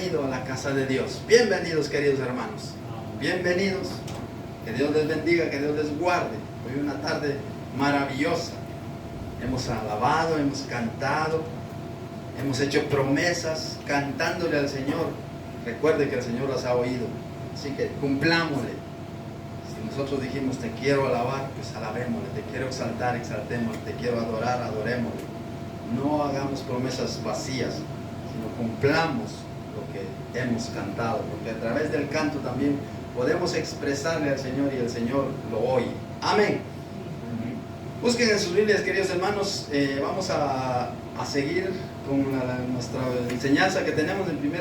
bienvenido a la casa de Dios. Bienvenidos, queridos hermanos. Bienvenidos. Que Dios les bendiga, que Dios les guarde. Hoy una tarde maravillosa. Hemos alabado, hemos cantado, hemos hecho promesas cantándole al Señor. Recuerde que el Señor las ha oído. Así que cumplámosle. Si nosotros dijimos te quiero alabar, pues alabémosle. Te quiero exaltar, exaltémosle. Te quiero adorar, adorémosle. No hagamos promesas vacías, sino cumplamos lo que hemos cantado, porque a través del canto también podemos expresarle al Señor y el Señor lo oye. Amén. Busquen en sus Biblias, queridos hermanos. Vamos a seguir con nuestra enseñanza que tenemos en 1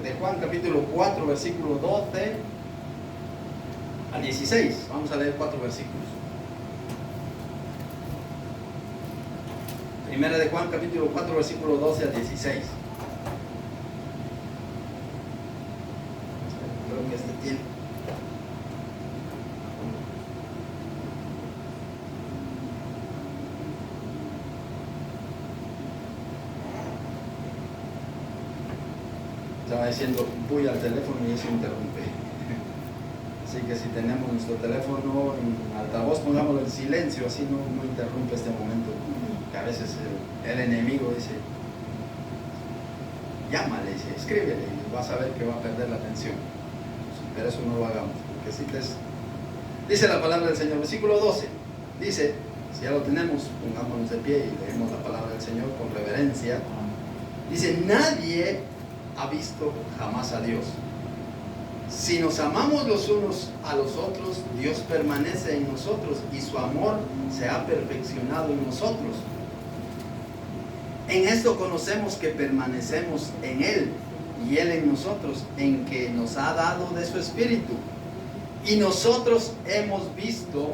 de Juan, capítulo 4, versículo 12 al 16. Vamos a leer 4 versículos. 1 de Juan, capítulo 4, versículo 12 al 16. Creo que este tiene. Estaba diciendo bulla al teléfono y eso interrumpe. Así que si tenemos nuestro teléfono en altavoz, pongámoslo en silencio, así no interrumpe este momento. Que a veces el enemigo dice, llámale, dice, escríbele, y vas a ver que va a perder la atención. Pero eso no lo hagamos, porque si dice la palabra del Señor, versículo 12, dice, si ya lo tenemos, pongámonos de pie y leemos la palabra del Señor con reverencia. Dice, nadie ha visto jamás a Dios. Si nos amamos los unos a los otros, Dios permanece en nosotros y su amor se ha perfeccionado en nosotros. En esto conocemos que permanecemos en Él y Él en nosotros, en que nos ha dado de su Espíritu. Y nosotros hemos visto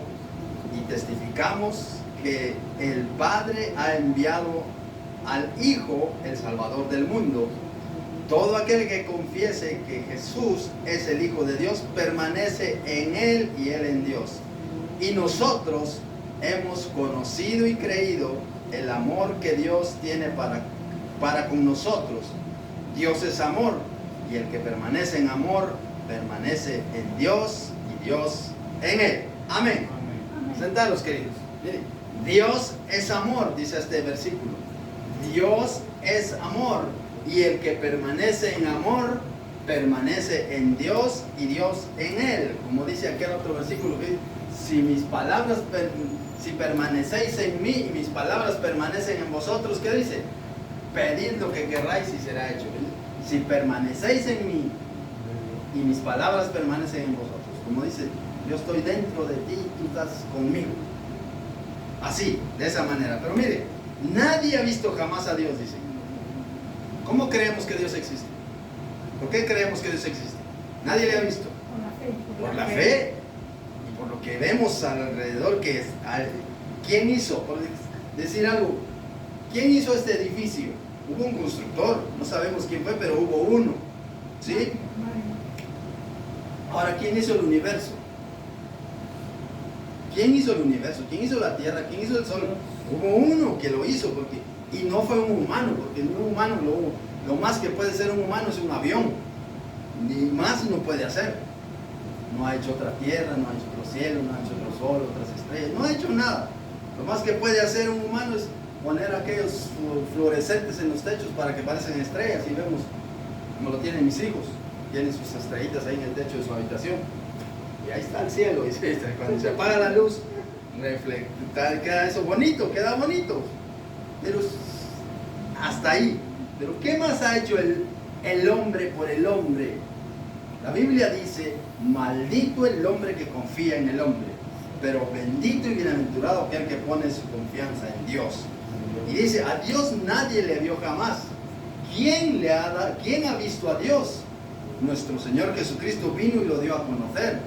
y testificamos que el Padre ha enviado al Hijo, el Salvador del mundo. Todo aquel que confiese que Jesús es el Hijo de Dios, permanece en Él y Él en Dios. Y nosotros hemos conocido y creído el amor que Dios tiene para con nosotros. Dios es amor, y el que permanece en amor, permanece en Dios y Dios en Él. Amén. Amén. Sentados, queridos. Miren, Dios es amor, dice este versículo. Dios es amor. Y el que permanece en amor, permanece en Dios y Dios en Él. Como dice aquel otro versículo que dice, si permanecéis en mí y mis palabras permanecen en vosotros, ¿qué dice? Pedid lo que querráis y será hecho. Si permanecéis en mí y mis palabras permanecen en vosotros. Como dice, yo estoy dentro de ti y tú estás conmigo. Así, de esa manera. Pero mire, nadie ha visto jamás a Dios, dice. ¿Cómo creemos que Dios existe? ¿Por qué creemos que Dios existe? Nadie le ha visto. Por la fe. Y por lo que vemos alrededor, ¿quién hizo? Por decir algo, ¿quién hizo este edificio? Hubo un constructor, no sabemos quién fue, pero hubo uno. ¿Sí? Ahora, ¿quién hizo el universo? ¿Quién hizo el universo? ¿Quién hizo la tierra? ¿Quién hizo el sol? Hubo uno que lo hizo, y no fue un humano, porque un humano lo más que puede ser un humano es un avión, ni más no puede hacer. No ha hecho otra tierra, no ha hecho otro cielo, no ha hecho otro sol, otras estrellas, no ha hecho nada. Lo más que puede hacer un humano es poner aquellos fluorescentes en los techos para que parecen estrellas, y vemos como lo tienen mis hijos, tienen sus estrellitas ahí en el techo de su habitación, y ahí está el cielo, y cuando se apaga la luz, queda eso bonito, queda bonito. Pero hasta ahí. Pero ¿qué más ha hecho el hombre por el hombre? La Biblia dice, maldito el hombre que confía en el hombre, pero bendito y bienaventurado aquel que pone su confianza en Dios. Y dice, a Dios nadie le vio jamás. ¿Quién ha visto a Dios? Nuestro Señor Jesucristo vino y lo dio a conocer.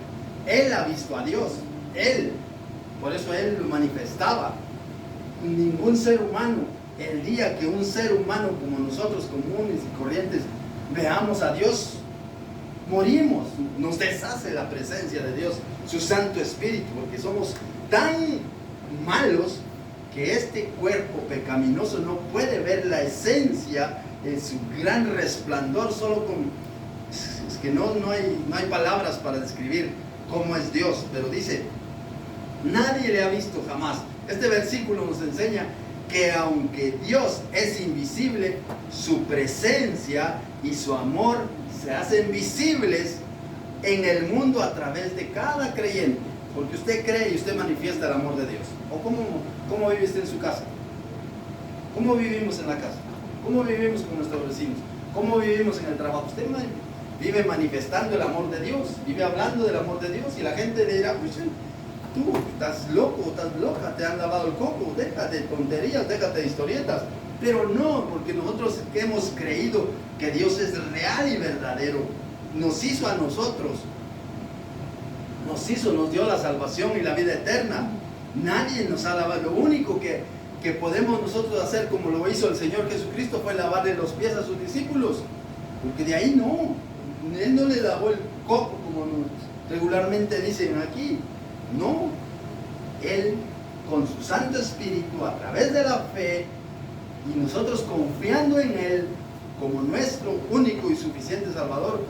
Él ha visto a Dios. Él. Por eso Él lo manifestaba. Ningún ser humano, el día que un ser humano como nosotros, comunes y corrientes, veamos a Dios, morimos, nos deshace la presencia de Dios, su Santo Espíritu, porque somos tan malos que este cuerpo pecaminoso no puede ver la esencia su gran resplandor, solo con... Es que no hay palabras para describir cómo es Dios, pero dice, nadie le ha visto jamás. Este versículo nos enseña que aunque Dios es invisible, su presencia y su amor se hacen visibles en el mundo a través de cada creyente, porque usted cree y usted manifiesta el amor de Dios. ¿O cómo vive usted en su casa? ¿Cómo vivimos en la casa? ¿Cómo vivimos con nuestros vecinos? ¿Cómo vivimos en el trabajo? Usted vive manifestando el amor de Dios, vive hablando del amor de Dios, y la gente le dirá, pues tú estás loco, estás loca, te han lavado el coco, déjate de tonterías, déjate de historietas. Pero no, porque nosotros hemos creído que Dios es real y verdadero, nos hizo a nosotros, nos dio la salvación y la vida eterna. Nadie nos ha lavado. Lo único que podemos nosotros hacer, como lo hizo el Señor Jesucristo, fue lavarle los pies a sus discípulos, porque de ahí no, Él no le lavó el coco como regularmente dicen aquí. No, Él con su Santo Espíritu, a través de la fe, y nosotros confiando en Él como nuestro único y suficiente Salvador,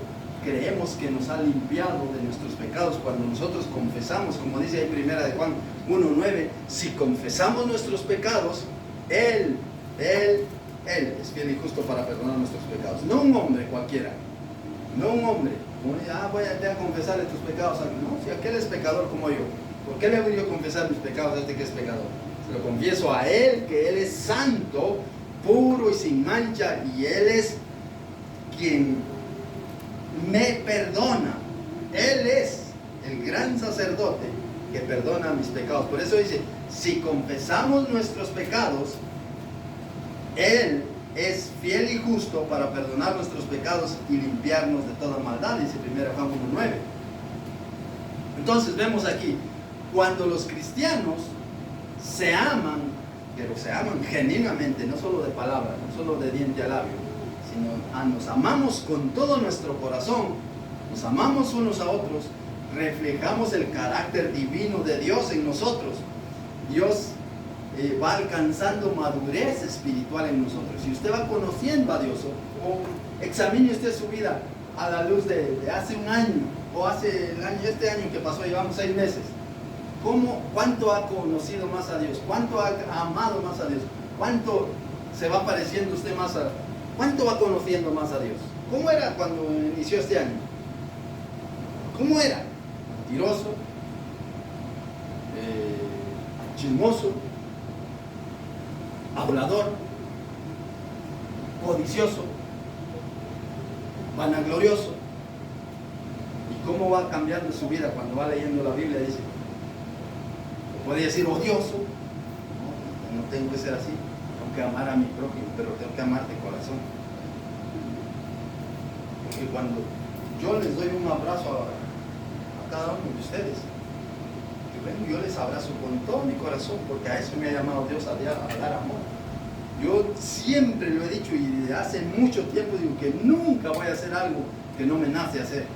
creemos que nos ha limpiado de nuestros pecados cuando nosotros confesamos, como dice ahí primera de Juan 1:9, si confesamos nuestros pecados, Él es fiel y justo para perdonar nuestros pecados. No un hombre cualquiera, no un hombre, voy a confesarle tus pecados. No, si aquel es pecador como yo, ¿por qué le voy yo a confesar mis pecados a este que es pecador? Se lo confieso a Él, que Él es santo, puro y sin mancha, y Él es quien me perdona. Él es el gran sacerdote que perdona mis pecados. Por eso dice, si confesamos nuestros pecados, Él es fiel y justo para perdonar nuestros pecados y limpiarnos de toda maldad, dice 1 Juan 1:9. Entonces vemos aquí, cuando los cristianos se aman, pero se aman genuinamente, no solo de palabra, no solo de diente a labio, sino nos amamos con todo nuestro corazón, nos amamos unos a otros, reflejamos el carácter divino de Dios en nosotros. Dios va alcanzando madurez espiritual en nosotros. Si usted va conociendo a Dios, o examine usted su vida a la luz de hace un año, o hace el año, este año que pasó, llevamos 6 meses. ¿Cuánto ha conocido más a Dios? ¿Cuánto ha amado más a Dios? ¿Cuánto se va pareciendo usted más a... ¿Cuánto va conociendo más a Dios? ¿Cómo era cuando inició este año? ¿Cómo era? Mentiroso, chismoso, hablador, codicioso, vanaglorioso. ¿Y cómo va cambiando su vida cuando va leyendo la Biblia? Dice, puede decir odioso. No tengo que ser así, tengo que amar a mi prójimo, pero tengo que amar de corazón. Porque cuando yo les doy un abrazo a cada uno de ustedes, yo les abrazo con todo mi corazón, porque a eso me ha llamado Dios, a dar amor. Yo siempre lo he dicho, y desde hace mucho tiempo digo que nunca voy a hacer algo que no me nace hacer,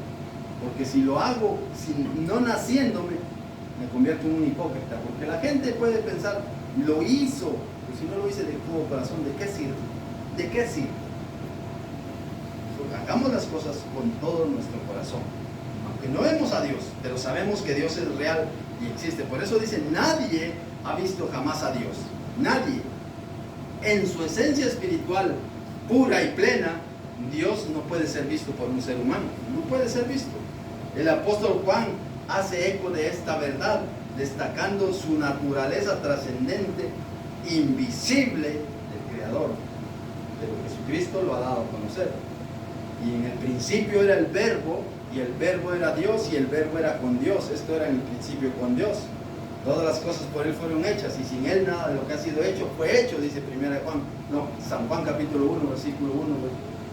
porque si lo hago no naciéndome, me convierto en un hipócrita, porque la gente puede pensar, lo hizo, pero si no lo hice de todo corazón, ¿de qué sirve? ¿De qué sirve? Porque hagamos las cosas con todo nuestro corazón, aunque no vemos a Dios, pero sabemos que Dios es real y existe. Por eso dice, nadie ha visto jamás a Dios, nadie. En su esencia espiritual pura y plena, Dios no puede ser visto por un ser humano, no puede ser visto. El apóstol Juan hace eco de esta verdad, destacando su naturaleza trascendente, invisible del Creador, pero Jesucristo lo ha dado a conocer. Y en el principio era el Verbo, y el Verbo era Dios, y el Verbo era con Dios. Esto era en el principio con Dios. Todas las cosas por Él fueron hechas, y sin Él nada de lo que ha sido hecho fue hecho, dice San Juan capítulo 1, versículo 1,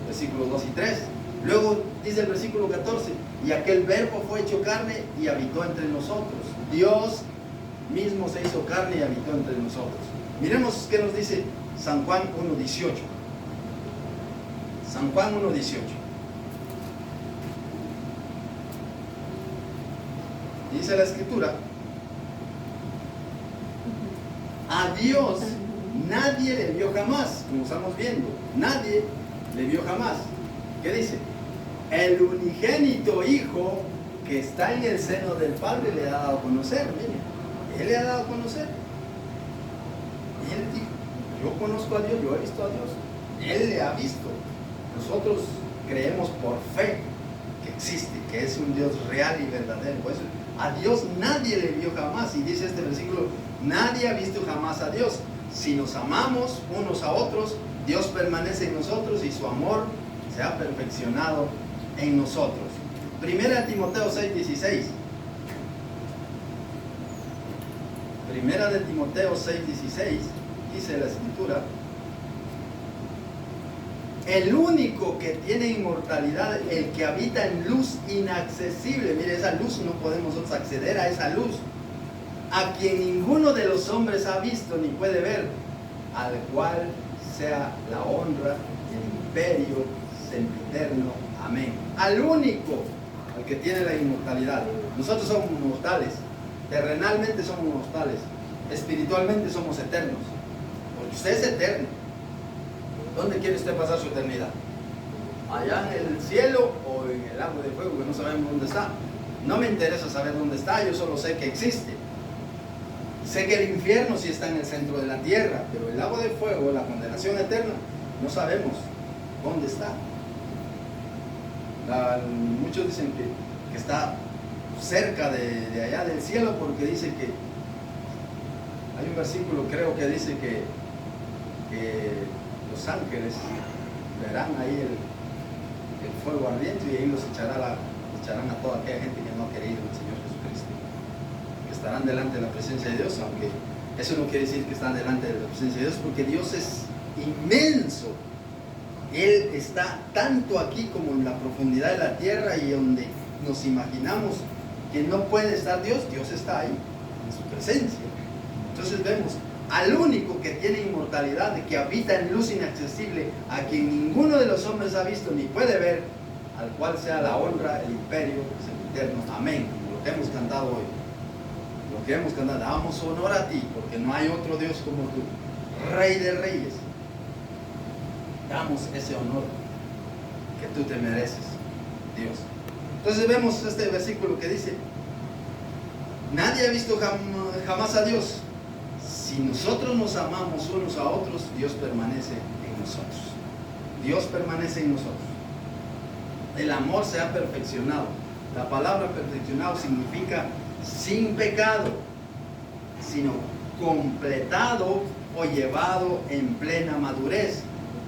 versículos 2 y 3. Luego dice el versículo 14, y aquel Verbo fue hecho carne y habitó entre nosotros. Dios mismo se hizo carne y habitó entre nosotros. Miremos qué nos dice San Juan 1:18. San Juan 1:18. Dice la Escritura, a Dios nadie le vio jamás, como estamos viendo, nadie le vio jamás. ¿Qué dice? El unigénito Hijo que está en el seno del Padre le ha dado a conocer. Mire, Él le ha dado a conocer. Él dijo, yo conozco a Dios, yo he visto a Dios. Él le ha visto. Nosotros creemos por fe que existe, que es un Dios real y verdadero. Pues a Dios nadie le vio jamás. Y dice este versículo, nadie ha visto jamás a Dios. Si nos amamos unos a otros, Dios permanece en nosotros y su amor se ha perfeccionado en nosotros. Primera de Timoteo 6:16. Primera de Timoteo 6:16 dice la Escritura: el único que tiene inmortalidad, el que habita en luz inaccesible. Mire, esa luz no podemos nosotros acceder a esa luz, a quien ninguno de los hombres ha visto ni puede ver, al cual sea la honra y el imperio sempiterno. Amén. Al único, al que tiene la inmortalidad. Nosotros somos mortales, terrenalmente somos mortales, espiritualmente somos eternos, porque usted es eterno. ¿Dónde quiere usted pasar su eternidad? ¿Allá en el cielo o en el lago de fuego, que no sabemos dónde está? No me interesa saber dónde está, yo solo sé que existe. Sé que el infierno sí está en el centro de la tierra, pero el lago de fuego, la condenación eterna, no sabemos dónde está. Muchos dicen que está cerca de allá del cielo, porque dice que hay un versículo, creo que dice que los ángeles verán ahí el fuego ardiente y ahí los echarán a toda aquella gente que no ha creído en el Señor Jesucristo, que estarán delante de la presencia de Dios. Aunque eso no quiere decir que están delante de la presencia de Dios, porque Dios es inmenso. Él está tanto aquí como en la profundidad de la tierra, y donde nos imaginamos que no puede estar Dios, Dios está ahí en su presencia. Entonces vemos al único que tiene inmortalidad, que habita en luz inaccesible, a quien ninguno de los hombres ha visto ni puede ver, al cual sea la honra, el imperio sempiterno. Amén. Como lo que hemos cantado hoy, lo que hemos cantado, damos honor a ti, porque no hay otro Dios como tú, Rey de Reyes. Damos ese honor que tú te mereces, Dios. Entonces vemos este versículo que dice: nadie ha visto jamás a Dios. Si nosotros nos amamos unos a otros, Dios permanece en nosotros. Dios permanece en nosotros. El amor se ha perfeccionado. La palabra perfeccionado significa sin pecado, sino completado o llevado en plena madurez.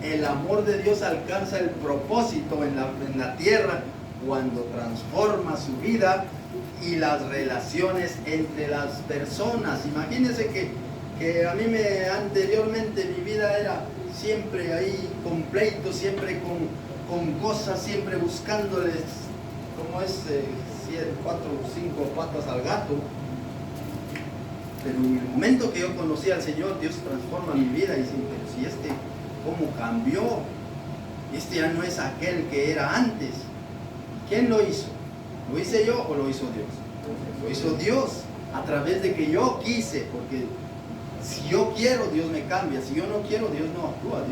El amor de Dios alcanza el propósito en la tierra cuando transforma su vida y las relaciones entre las personas. Imagínense que a mí anteriormente mi vida era siempre ahí con pleitos, siempre con cosas, siempre buscándoles, como es, 4 o 5 patas al gato. Pero en el momento que yo conocí al Señor, Dios transforma mi vida y dice: pero si ¿cómo cambió? Este ya no es aquel que era antes. ¿Quién lo hizo? ¿Lo hice yo o lo hizo Dios? Lo hizo Dios a través de que yo quise, porque si yo quiero, Dios me cambia. Si yo no quiero, Dios no actúa.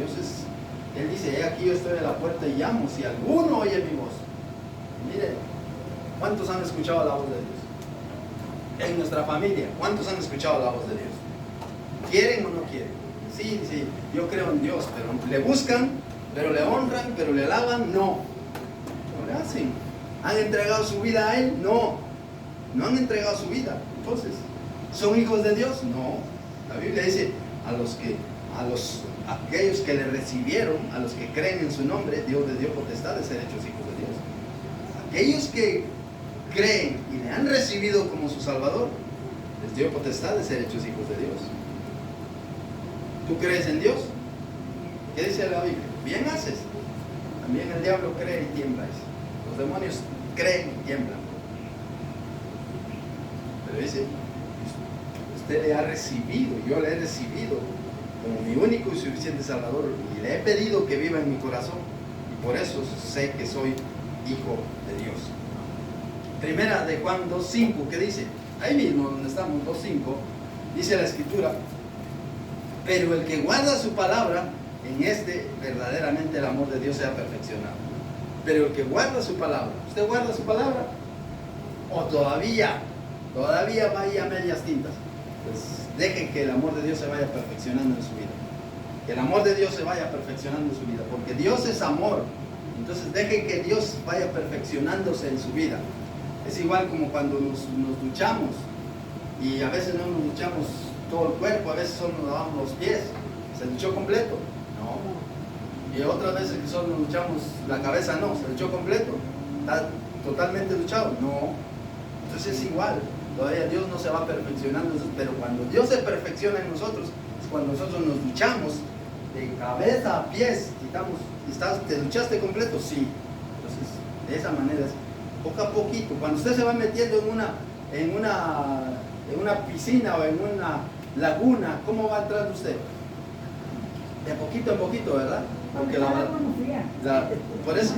Él dice: aquí yo estoy a la puerta y llamo, si alguno oye mi voz. Mire, ¿cuántos han escuchado la voz de Dios? En nuestra familia, ¿cuántos han escuchado la voz de Dios? ¿Quieren o no quieren? Sí, yo creo en Dios, pero le buscan, pero le honran, pero le alaban, no le hacen. ¿Han entregado su vida a Él? No han entregado su vida. Entonces, ¿son hijos de Dios? No. La Biblia dice: aquellos que le recibieron, a los que creen en su nombre, Dios les dio potestad de ser hechos hijos de Dios. Aquellos que creen y le han recibido como su Salvador, les dio potestad de ser hechos hijos de Dios. ¿Tú crees en Dios? ¿Qué dice la Biblia? Bien haces. También el diablo cree y tiembla. Los demonios creen y tiemblan. Pero dice: usted le ha recibido, yo le he recibido como mi único y suficiente Salvador, y le he pedido que viva en mi corazón, y por eso sé que soy hijo de Dios. Primera de Juan 2:5, ¿qué dice? Ahí mismo donde estamos, 2:5, dice la Escritura: pero el que guarda su palabra, en este verdaderamente el amor de Dios sea perfeccionado. Pero el que guarda su palabra, ¿usted guarda su palabra? ¿O todavía vaya a medias tintas? Pues deje que el amor de Dios se vaya perfeccionando en su vida. Que el amor de Dios se vaya perfeccionando en su vida. Porque Dios es amor. Entonces deje que Dios vaya perfeccionándose en su vida. Es igual como cuando nos duchamos. Y a veces no nos duchamos todo el cuerpo, a veces solo nos lavamos los pies. ¿Se duchó completo? No. Y otras veces que solo nos duchamos la cabeza, no. ¿Se duchó completo? ¿Está totalmente duchado? No. Entonces es igual. Todavía Dios no se va perfeccionando. Pero cuando Dios se perfecciona en nosotros, es cuando nosotros nos duchamos de cabeza a pies. ¿Te duchaste completo? Sí. Entonces, de esa manera es poco a poquito. Cuando usted se va metiendo en una piscina o en una laguna, ¿cómo va entrando usted? De poquito en poquito, ¿verdad? Porque por eso.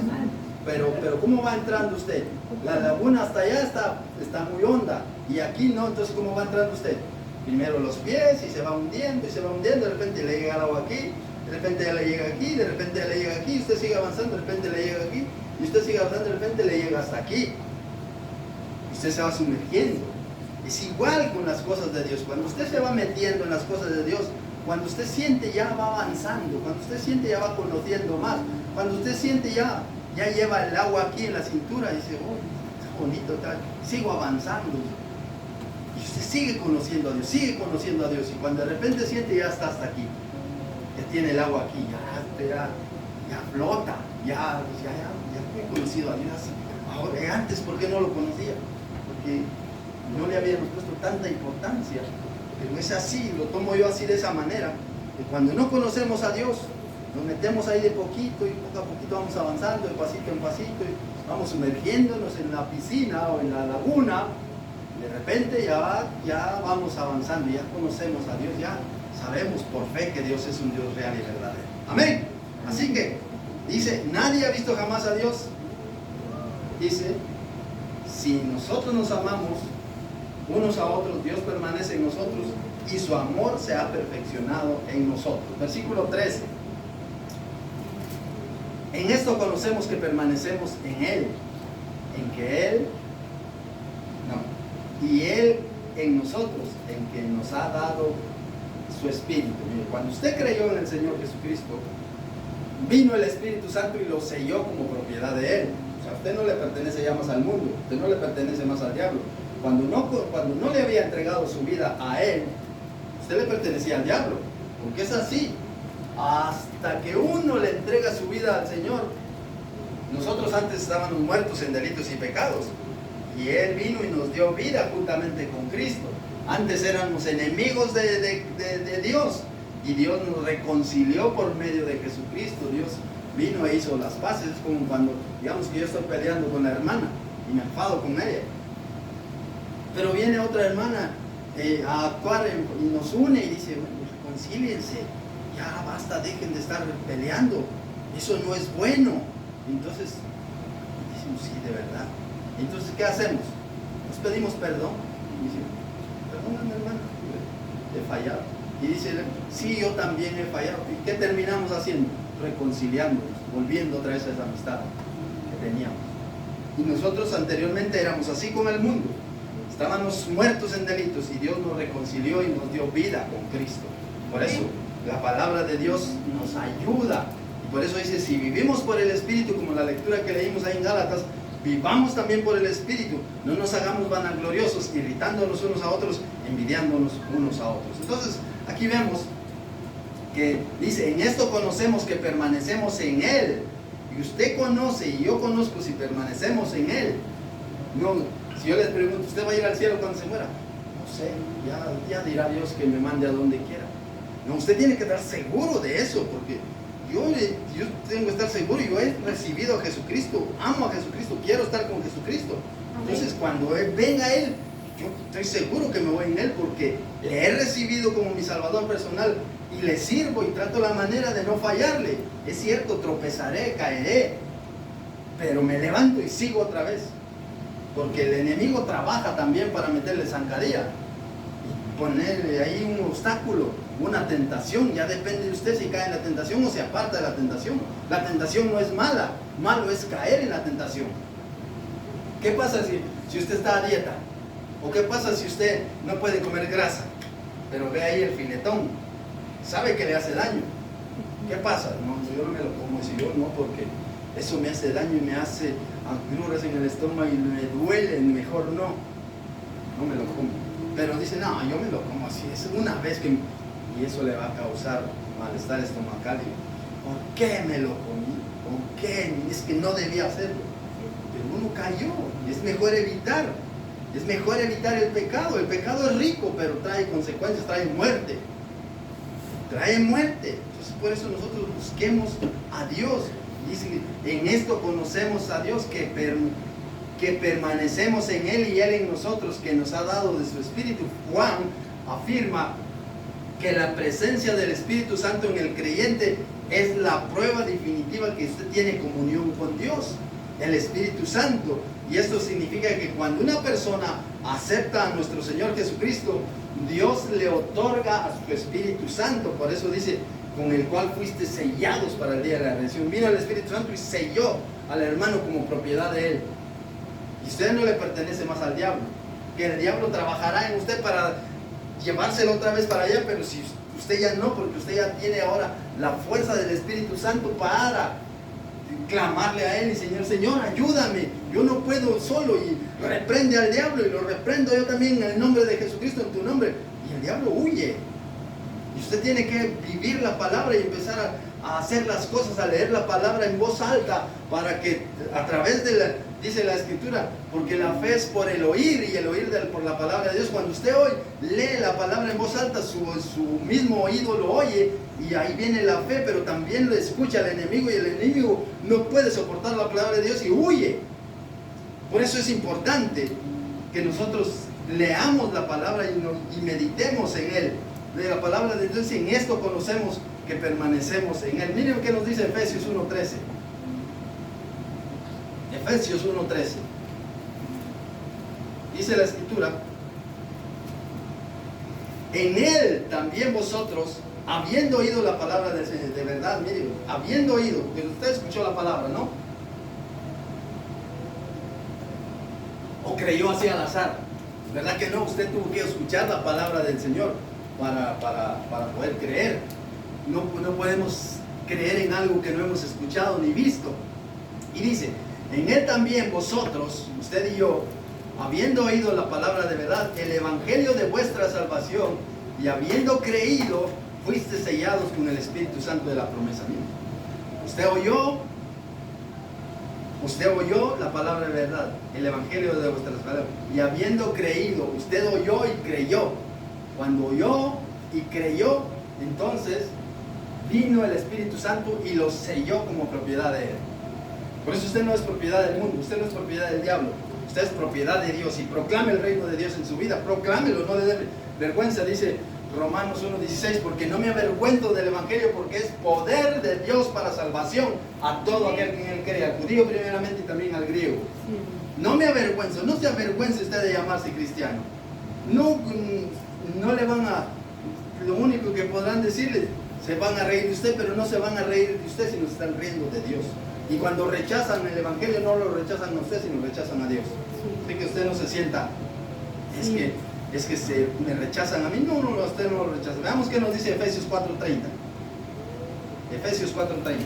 Pero ¿cómo va entrando usted? La laguna hasta allá está muy honda y aquí no, entonces ¿cómo va entrando usted? Primero los pies y se va hundiendo, de repente le llega el agua aquí, de repente ya le llega aquí, de repente ya le llega aquí, usted sigue avanzando, de repente le llega aquí, y usted sigue avanzando, de repente le llega hasta aquí. Usted se va sumergiendo. Es igual con las cosas de Dios. Cuando usted se va metiendo en las cosas de Dios, cuando usted siente ya va avanzando, cuando usted siente ya va conociendo más, cuando usted siente ya lleva el agua aquí en la cintura y dice, oh, está bonito, tal, sigo avanzando. Y usted sigue conociendo a Dios, y cuando de repente siente ya está hasta aquí, ya tiene el agua aquí, ya flota, ya he conocido a Dios. Ahora, antes, ¿por qué no lo conocía? Porque no le habíamos puesto tanta importancia. Pero es así, lo tomo yo así de esa manera, que cuando no conocemos a Dios, nos metemos ahí de poquito y poco a poquito vamos avanzando, de pasito en pasito, y vamos sumergiéndonos en la piscina o en la laguna. De repente ya vamos avanzando, ya conocemos a Dios, ya sabemos por fe que Dios es un Dios real y verdadero. Amén. Así que dice, nadie ha visto jamás a Dios. Dice, si nosotros nos amamos unos a otros, Dios permanece en nosotros y su amor se ha perfeccionado en nosotros. Versículo 13. En esto conocemos que permanecemos en Él, en que Él, y Él en nosotros, en que nos ha dado su Espíritu. Mire, cuando usted creyó en el Señor Jesucristo, vino el Espíritu Santo y lo selló como propiedad de Él. O sea, usted no le pertenece ya más al mundo, usted no le pertenece más al diablo. Cuando no le había entregado su vida a Él, usted le pertenecía al diablo, porque es así. Hasta que uno le entrega su vida al Señor. Nosotros antes estábamos muertos en delitos y pecados, y Él vino y nos dio vida juntamente con Cristo. Antes éramos enemigos de Dios, y Dios nos reconcilió por medio de Jesucristo. Dios vino e hizo las paces. Es como cuando, digamos que yo estoy peleando con la hermana y me enfado con ella, pero viene otra hermana a actuar y nos une y dice, bueno, reconcíliense, ya basta, dejen de estar peleando, eso no es bueno. Entonces decimos, sí, de verdad. Entonces, ¿qué hacemos? Nos pedimos perdón y dice, perdóname, hermano, he fallado. Y dice, sí, yo también he fallado. ¿Y qué terminamos haciendo? Reconciliándonos, volviendo otra vez a esa amistad que teníamos. Y nosotros anteriormente éramos así con el mundo. Estábamos muertos en delitos y Dios nos reconcilió y nos dio vida con Cristo. Por eso la palabra de Dios nos ayuda. Y por eso dice, si vivimos por el Espíritu, como la lectura que leímos ahí en Gálatas, vivamos también por el Espíritu. No nos hagamos vanagloriosos, irritándonos unos a otros, envidiándonos unos a otros. Entonces, aquí vemos que dice, en esto conocemos que permanecemos en Él. Y usted conoce y yo conozco si permanecemos en Él. No, si yo les pregunto, ¿usted va a ir al cielo cuando se muera? No sé, ya dirá Dios que me mande a donde quiera. No, usted tiene que estar seguro de eso, porque yo tengo que estar seguro. Yo he recibido a Jesucristo, amo a Jesucristo, quiero estar con Jesucristo. Entonces, cuando venga Él, yo estoy seguro que me voy en Él, porque le he recibido como mi Salvador personal y le sirvo y trato la manera de no fallarle. Es cierto, tropezaré, caeré, pero me levanto y sigo otra vez. Porque el enemigo trabaja también para meterle zancadilla y ponerle ahí un obstáculo. una tentación. Ya depende de usted si cae en la tentación o se aparta de la tentación. La tentación no es mala, malo es caer en la tentación. ¿Qué pasa si usted está a dieta? ¿O qué pasa si usted no puede comer grasa? Pero ve ahí el filetón, sabe que le hace daño. ¿Qué pasa? No, yo no me lo como, si yo no, porque eso me hace daño y me hace agruras en el estómago y me duele, mejor no me lo como. Pero dice, no, yo me lo como así, es una vez que... Y eso le va a causar malestar estomacal. ¿Por qué me lo comí? ¿Por qué? Es que no debía hacerlo. Pero uno cayó, y es mejor evitar. Es mejor evitar el pecado. El pecado es rico, pero trae consecuencias, trae muerte. Trae muerte. Entonces por eso nosotros busquemos a Dios. Dice, en esto conocemos a Dios, que permanecemos en Él y Él en nosotros, que nos ha dado de su Espíritu. Juan afirma que la presencia del Espíritu Santo en el creyente es la prueba definitiva que usted tiene comunión con Dios, el Espíritu Santo. Y esto significa que cuando una persona acepta a nuestro Señor Jesucristo, Dios le otorga a su Espíritu Santo. Por eso dice, con el cual fuiste sellados para el día de la redención. Vino el Espíritu Santo y selló al hermano como propiedad de Él. Y usted no le pertenece más al diablo, que el diablo trabajará en usted para llevárselo otra vez para allá, pero si usted ya no, porque usted ya tiene ahora la fuerza del Espíritu Santo para clamarle a Él y Señor, ayúdame, yo no puedo solo, y reprende al diablo, y lo reprendo yo también en el nombre de Jesucristo, en tu nombre, y el diablo huye. Y usted tiene que vivir la palabra y empezar a hacer las cosas, a leer la palabra en voz alta, para que a través de dice la Escritura, porque la fe es por el oír, y el oír por la palabra de Dios. Cuando usted hoy lee la palabra en voz alta, su mismo oído lo oye, y ahí viene la fe, pero también lo escucha el enemigo, y el enemigo no puede soportar la palabra de Dios y huye. Por eso es importante que nosotros leamos la palabra y meditemos en Él. De la palabra de Dios, y en esto conocemos que permanecemos en Él. Miren qué nos dice Efesios 1:13. Efesios 1:13. Dice la Escritura, en Él también vosotros, habiendo oído la palabra de verdad, miren, habiendo oído, porque usted escuchó la palabra, ¿no? O creyó así al azar, ¿verdad que no? Usted tuvo que escuchar la palabra del Señor para poder creer. No podemos creer en algo que no hemos escuchado ni visto. Y dice, en Él también vosotros, usted y yo, habiendo oído la palabra de verdad, el evangelio de vuestra salvación, y habiendo creído, fuiste sellados con el Espíritu Santo de la promesa misma. Usted oyó la palabra de verdad, el evangelio de vuestra salvación, y habiendo creído, usted oyó y creyó. Cuando oyó y creyó, entonces vino el Espíritu Santo y lo selló como propiedad de Él. Por eso usted no es propiedad del mundo, usted no es propiedad del diablo, usted es propiedad de Dios, y proclame el reino de Dios en su vida, proclámelo, no le dé vergüenza. Dice Romanos 1:16, porque no me avergüenzo del evangelio, porque es poder de Dios para salvación a todo aquel que en Él cree, al judío primeramente y también al griego. No me avergüenzo, no se avergüence usted de llamarse cristiano. No le van a, lo único que podrán decirle, se van a reír de usted, pero no se van a reír de usted, sino se están riendo de Dios. Y cuando rechazan el evangelio, no lo rechazan a usted, sino rechazan a Dios. Así que usted no se sienta, es que me rechazan a mí. No, usted no lo rechaza. Veamos qué nos dice Efesios 4:30. Efesios 4:30.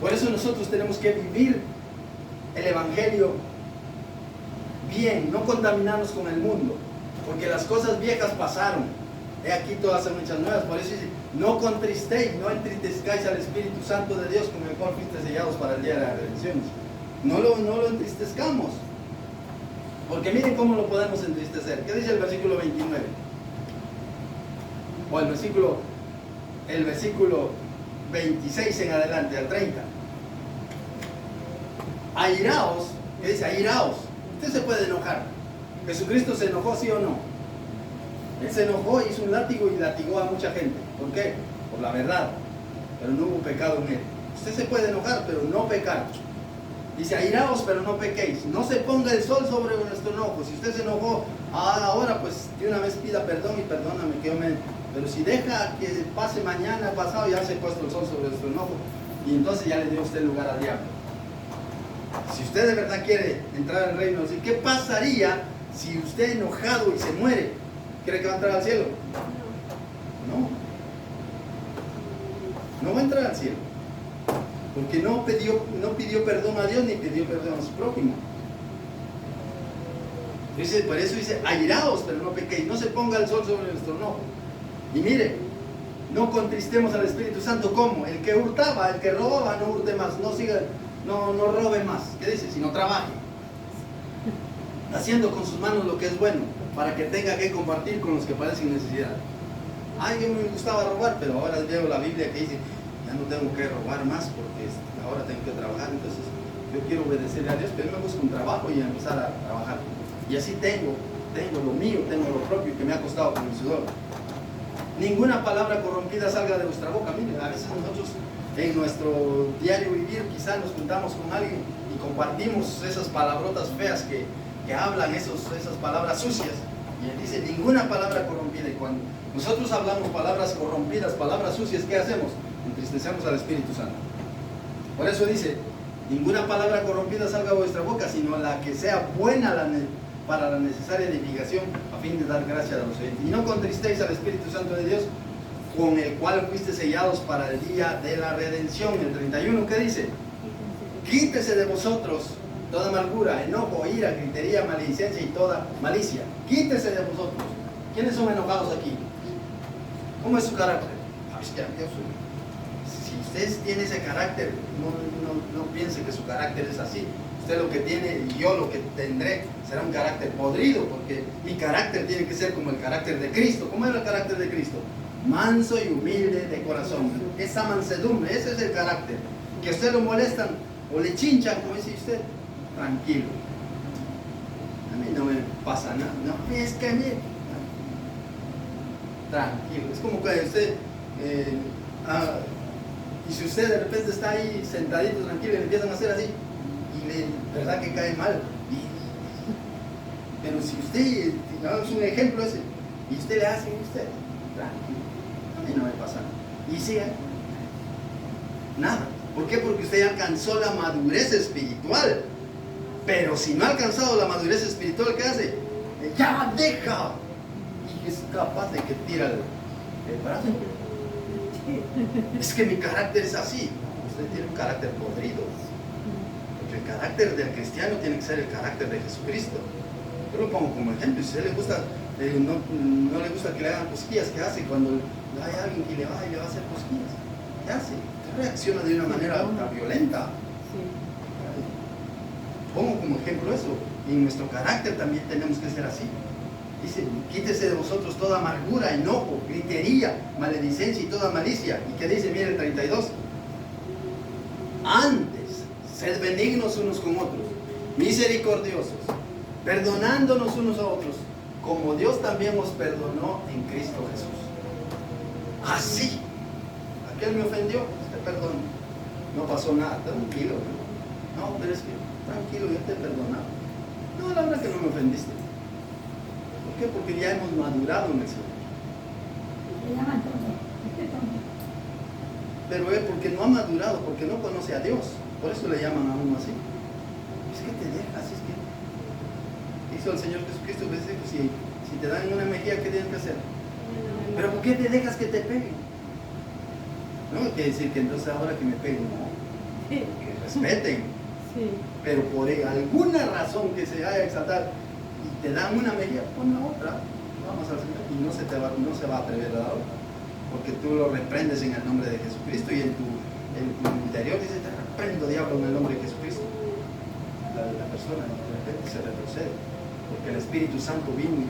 Por eso nosotros tenemos que vivir el evangelio bien, no contaminarnos con el mundo, porque las cosas viejas pasaron, he aquí todas son hechas nuevas. Por eso dice, no contristéis, no entristezcáis al Espíritu Santo de Dios, con el cual fuiste sellados para el día de la redención. No lo entristezcamos, porque miren cómo lo podemos entristecer. ¿Qué dice el versículo 29? O el versículo 26 en adelante, al 30. Airaos, ¿qué dice? Airaos. Usted se puede enojar. ¿Jesucristo se enojó, sí o no? Él se enojó, hizo un látigo y latigó a mucha gente. ¿Por qué? Por la verdad. Pero no hubo pecado en Él. Usted se puede enojar, pero no pecar. Dice, airaos, pero no pequéis. No se ponga el sol sobre nuestro enojo. Si usted se enojó ahora, pues de una vez pida perdón y perdóname que yo me... Pero si deja que pase mañana, pasado, ya se ha puesto el sol sobre nuestro enojo. Y entonces ya le dio usted lugar al diablo. Si usted de verdad quiere entrar al reino, ¿qué pasaría si usted enojado y se muere? ¿Cree que va a entrar al cielo? No. No va a entrar al cielo. Porque no pidió perdón a Dios ni pidió perdón a su prójimo. Dice, por eso dice, airaos, pero no pequéis. No se ponga el sol sobre nuestro enojo. Y mire, no contristemos al Espíritu Santo. ¿Cómo? El que hurtaba, el que robaba, no hurte más. No robe más. ¿Qué dice? Sino trabaje. Haciendo con sus manos lo que es bueno, para que tenga que compartir con los que padecen necesidad. Ay, yo me gustaba robar, pero ahora veo la Biblia que dice, ya no tengo que robar más porque ahora tengo que trabajar. Entonces yo quiero obedecerle a Dios, pero yo me busco un trabajo y empezar a trabajar. Y así tengo lo mío, tengo lo propio que me ha costado con mi sudor. Ninguna palabra corrompida salga de vuestra boca. Miren, a veces nosotros en nuestro diario vivir quizás nos juntamos con alguien y compartimos esas palabrotas feas que hablan, esas palabras sucias. Y él dice, ninguna palabra corrompida. Y cuando nosotros hablamos palabras corrompidas, palabras sucias, ¿qué hacemos? Entristecemos al Espíritu Santo. Por eso dice, ninguna palabra corrompida salga de vuestra boca, sino la que sea buena para la necesaria edificación, a fin de dar gracia a los oyentes. Y no contristéis al Espíritu Santo de Dios, con el cual fuiste sellados para el día de la redención. El 31, ¿qué dice? Quítese de vosotros toda amargura, enojo, ira, gritería, maledicencia y toda malicia. Quítese de vosotros. ¿Quiénes son enojados aquí? ¿Cómo es su carácter? Si usted tiene ese carácter, no piense que su carácter es así. Usted lo que tiene y yo lo que tendré será un carácter podrido, porque mi carácter tiene que ser como el carácter de Cristo. ¿Cómo era el carácter de Cristo? Manso y humilde de corazón. Esa mansedumbre, ese es el carácter. Que a usted lo molestan o le chinchan, como dice usted, tranquilo. A mí no me pasa nada. No, es que a mí... Tranquilo. Es como que usted... y si usted de repente está ahí sentadito, tranquilo, y le empiezan a hacer así, y verdad que cae mal. Pero si usted, es un ejemplo ese, y usted le hace, usted, tranquilo, a mí no me pasa nada. Y sigue, nada. ¿Por qué? Porque usted ya alcanzó la madurez espiritual. Pero si no ha alcanzado la madurez espiritual, ¿qué hace? Ya deja. Y es capaz de que tira el brazo. Es que mi carácter es así. Usted tiene un carácter podrido. Porque el carácter del cristiano tiene que ser el carácter de Jesucristo. Yo lo pongo como ejemplo. Si a usted le gusta, no le gusta que le hagan cosquillas, ¿qué hace? Cuando hay alguien que le va a hacer cosquillas, ¿qué hace? Reacciona de una manera violenta. Pongo como ejemplo eso. Y en nuestro carácter también tenemos que ser así. Dice, quítese de vosotros toda amargura, enojo, gritería, maledicencia y toda malicia. ¿Y qué dice? Mire el 32. Antes, sed benignos unos con otros, misericordiosos, perdonándonos unos a otros, como Dios también os perdonó en Cristo Jesús. Así. Aquel me ofendió, te perdono. No pasó nada, tranquilo. No, pero es que, tranquilo, yo te he perdonado. No, la verdad que no me ofendiste. ¿Por qué? Porque ya hemos madurado en el Señor. Pero es porque no ha madurado, porque no conoce a Dios. Por eso le llaman a uno así. Es que te dejas, es que... Hizo el Señor Jesucristo, pues, si te dan una mejilla, ¿qué tienes que hacer? ¿Pero por qué te dejas que te peguen? No quiere decir que entonces ahora que me peguen, no. Que respeten. Sí. Pero por alguna razón que se haya exaltado y te dan una mejilla, pon la otra, vamos al Señor, y no se va a atrever a dar otra, porque tú lo reprendes en el nombre de Jesucristo, y en tu interior dice, te reprendo, diablo, en el nombre de Jesucristo. La persona de repente se retrocede, porque el Espíritu Santo vino y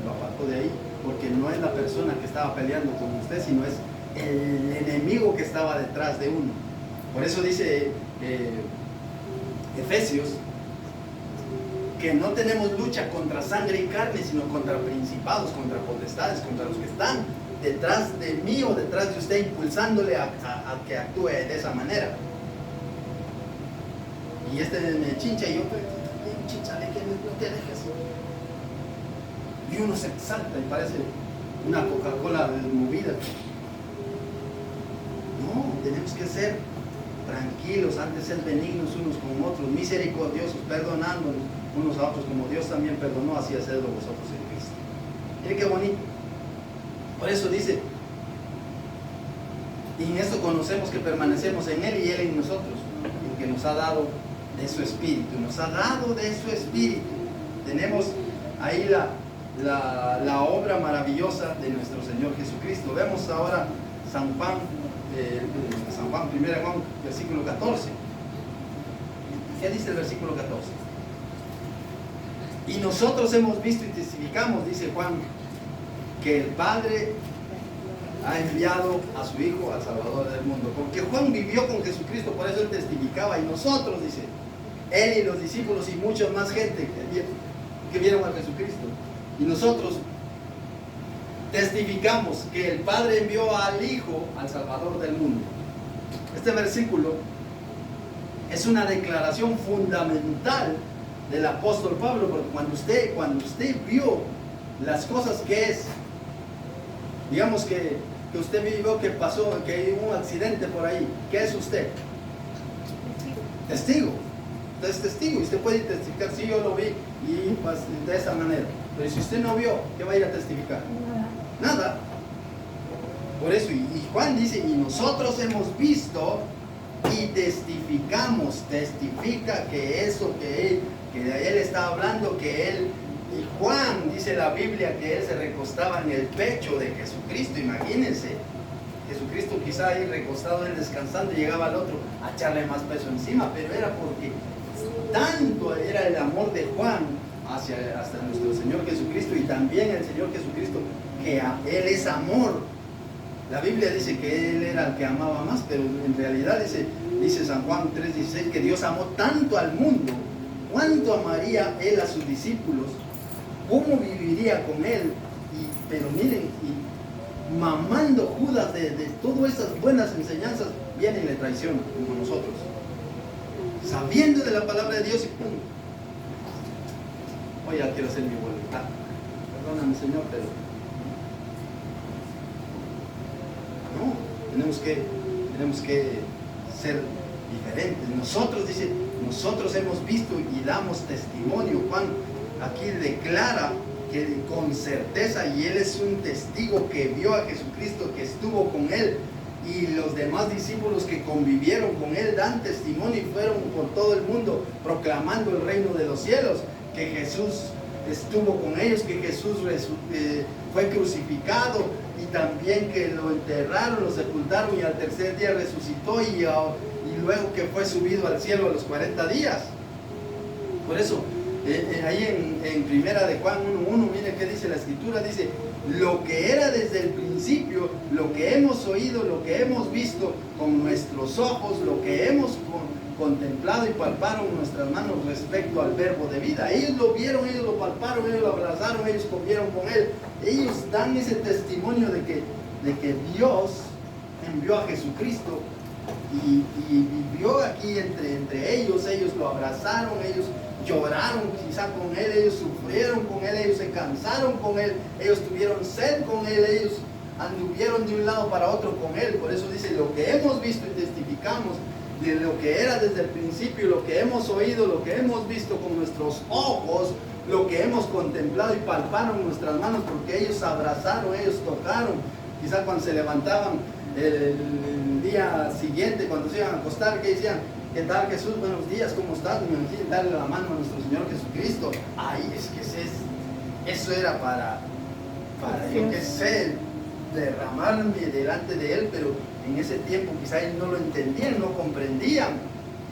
lo apartó de ahí, porque no es la persona que estaba peleando con usted, sino es el enemigo que estaba detrás de uno. Por eso dice Efesios que no tenemos lucha contra sangre y carne, sino contra principados, contra potestades, contra los que están detrás de mí o detrás de usted, impulsándole a que actúe de esa manera. Y este me chincha y yo, chinchale que no te dejes. Y uno se exalta y parece una Coca-Cola movida. No, tenemos que ser tranquilos, antes ser benignos unos con otros, misericordiosos, perdonándonos unos a otros, como Dios también perdonó, así hacedlo vosotros en Cristo. Mire qué bonito. Por eso dice, y en esto conocemos que permanecemos en Él y Él en nosotros, y que nos ha dado de su Espíritu, nos ha dado de su Espíritu. Tenemos ahí la obra maravillosa de nuestro Señor Jesucristo. Vemos ahora San Juan, 1 Juan, versículo 14. ¿Qué dice el versículo 14? Y nosotros hemos visto y testificamos, dice Juan, que el Padre ha enviado a su Hijo al Salvador del mundo. Porque Juan vivió con Jesucristo, por eso él testificaba. Y nosotros, dice, él y los discípulos y mucha más gente que vieron a Jesucristo. Y nosotros testificamos que el Padre envió al Hijo al Salvador del mundo. Este versículo es una declaración fundamental del apóstol Pablo, porque cuando usted vio las cosas que es, digamos que usted vio que pasó, que hubo un accidente por ahí, ¿qué es usted? Testigo. Usted es testigo y usted puede testificar, sí, yo lo vi y pues, de esa manera. Pero si usted no vio, ¿qué va a ir a testificar? Nada. Por eso, y Juan dice, y nosotros hemos visto y testificamos, testifica que eso que él está hablando, que él, y Juan dice la Biblia que él se recostaba en el pecho de Jesucristo. Imagínense, Jesucristo quizá ahí recostado, él descansando, y llegaba al otro a echarle más peso encima, pero era porque tanto era el amor de Juan hasta nuestro Señor Jesucristo, y también el Señor Jesucristo, que Él es amor. La Biblia dice que Él era el que amaba más, pero en realidad dice San Juan 3:16 que Dios amó tanto al mundo. ¿Cuánto amaría Él a sus discípulos? ¿Cómo viviría con Él? Pero miren, y mamando Judas de todas esas buenas enseñanzas, viene y le traiciona como nosotros, sabiendo de la palabra de Dios, y ¡pum! Hoy ya quiero hacer mi voluntad. Perdóname, Señor, pero no, tenemos que ser diferentes. Nosotros, dice, nosotros hemos visto y damos testimonio. Juan aquí declara que con certeza, y él es un testigo que vio a Jesucristo, que estuvo con él, y los demás discípulos que convivieron con él dan testimonio y fueron por todo el mundo proclamando el reino de los cielos, que Jesús estuvo con ellos, que Jesús fue crucificado, y también que lo enterraron, lo sepultaron y al tercer día resucitó, y luego que fue subido al cielo a los 40 días. Por eso ahí en primera de Juan 1:1, miren qué dice la escritura, dice, lo que era desde el principio, lo que hemos oído, lo que hemos visto con nuestros ojos, lo que hemos contemplado y palparon nuestras manos respecto al verbo de vida. Ellos lo vieron, ellos lo palparon, ellos lo abrazaron, ellos comieron con él. Ellos dan ese testimonio de que Dios envió a Jesucristo y vivió aquí entre ellos lo abrazaron, ellos lloraron quizá con él, ellos sufrieron con él, ellos se cansaron con él, ellos tuvieron sed con él, ellos anduvieron de un lado para otro con él. Por eso dice, lo que hemos visto y testificamos de lo que era desde el principio, lo que hemos oído, lo que hemos visto con nuestros ojos, lo que hemos contemplado y palparon nuestras manos, porque ellos abrazaron, ellos tocaron. Quizá cuando se levantaban el día siguiente, cuando se iban a acostar, que decían, ¿qué tal, Jesús? Buenos días, ¿cómo estás? Me imagino darle la mano a nuestro Señor Jesucristo. Ay, es que eso era para yo qué sé, derramarme delante de Él, pero en ese tiempo quizá ellos no lo entendían, no comprendían.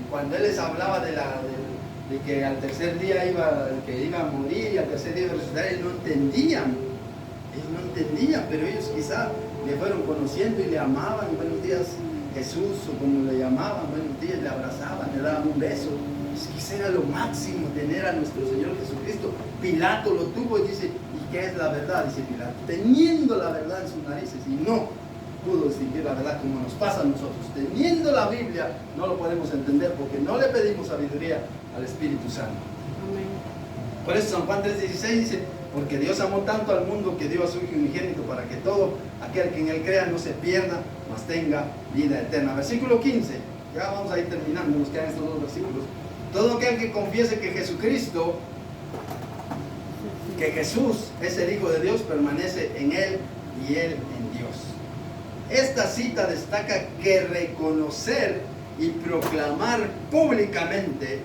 Y cuando Él les hablaba de que al tercer día iba a morir y al tercer día iba a resucitar, ellos no entendían. Ellos no entendían, pero ellos quizá le fueron conociendo y le amaban. Buenos días, Jesús, o como le llamaban, buenos días, le abrazaban, le daban un beso. Quizá era lo máximo tener a nuestro Señor Jesucristo. Pilato lo tuvo y dice, ¿y qué es la verdad? Dice Pilato, teniendo la verdad en sus narices. Y no, pudo distinguir la verdad como nos pasa a nosotros. Teniendo la Biblia, no lo podemos entender porque no le pedimos sabiduría al Espíritu Santo. Amén. Por eso San Juan 3:16 dice, porque Dios amó tanto al mundo que dio a su Hijo unigénito para que todo aquel que en Él crea no se pierda, mas tenga vida eterna. Versículo 15, ya vamos a ir terminando, nos quedan estos dos versículos. Todo aquel que confiese que Jesucristo, que Jesús es el Hijo de Dios, permanece en Él y Él en Dios. Esta cita destaca que reconocer y proclamar públicamente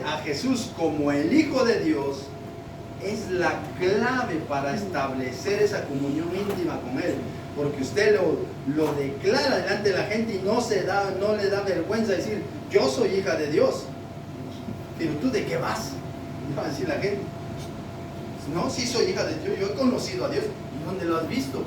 a Jesús como el Hijo de Dios es la clave para establecer esa comunión íntima con Él, porque usted lo declara delante de la gente y no le da vergüenza decir, yo soy hija de Dios. Pero tú, ¿de qué vas? Va a decir la gente, no, sí soy hija de Dios, yo he conocido a Dios. ¿Y dónde lo has visto?